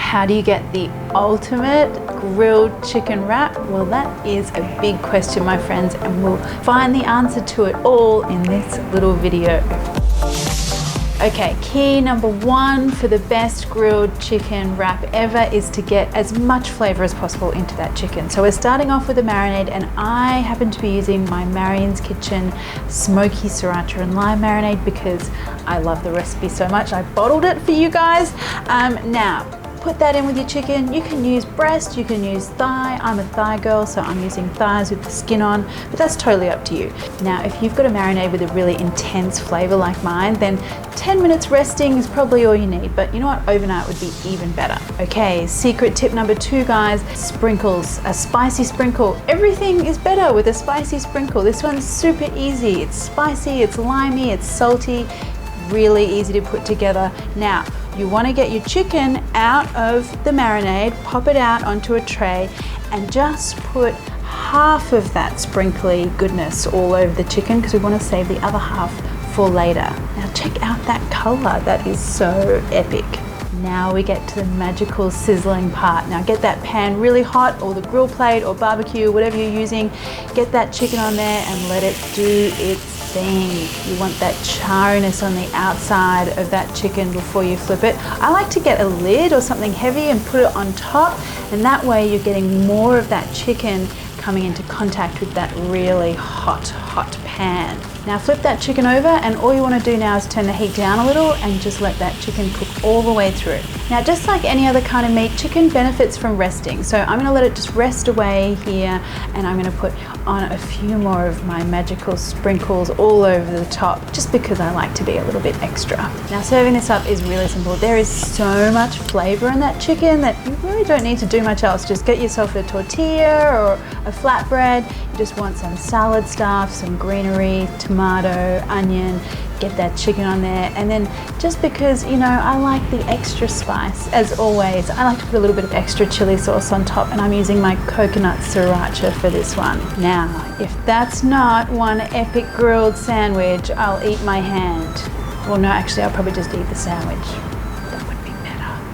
How do you get the ultimate grilled chicken wrap? Well, that is a big question, my friends, and we'll find the answer to it all in this little video. Okay, key number one for the best grilled chicken wrap ever is to get as much flavor as possible into that chicken. So we're starting off with a marinade, and I happen to be using my Marion's Kitchen Smoky Sriracha and Lime Marinade because I love the recipe so much. I bottled it for you guys. Now, put that in with your chicken. You can use breast, you can use thigh. I'm a thigh girl, so I'm using thighs with the skin on, but that's totally up to you. Now, if you've got a marinade with a really intense flavor like mine, then 10 minutes resting is probably all you need, but you know what? Overnight would be even better. Okay, secret tip number two, guys, sprinkles. A spicy sprinkle. Everything is better with a spicy sprinkle. This one's super easy. It's spicy, it's limey, it's salty, really easy to put together. Now, you want to get your chicken out of the marinade, pop it out onto a tray, and just put half of that sprinkly goodness all over the chicken because we want to save the other half for later. Now check out that color, that is so epic. Now we get to the magical sizzling part. Now get that pan really hot, or the grill plate or barbecue, whatever you're using. Get that chicken on there and let it do its thing. You want that charriness on the outside of that chicken before you flip it. I like to get a lid or something heavy and put it on top, and that way you're getting more of that chicken coming into contact with that really hot pan. Now flip that chicken over, and all you want to do now is turn the heat down a little and just let that chicken cook all the way through. Now, just like any other kind of meat, chicken benefits from resting. So I'm going to let it just rest away here, and I'm going to put on a few more of my magical sprinkles all over the top, just because I like to be a little bit extra. Now serving this up is really simple. There is so much flavor in that chicken that you really don't need to do much else. Just get yourself a tortilla or a flatbread. You just want some salad stuff, some greenery, tomato, onion. Get that chicken on there, and then just because, you know, I like the extra spice, as always, I like to put a little bit of extra chili sauce on top, and I'm using my coconut sriracha for this one. Now, if that's not one epic grilled sandwich, I'll eat my hand. Well, no, actually, I'll probably just eat the sandwich.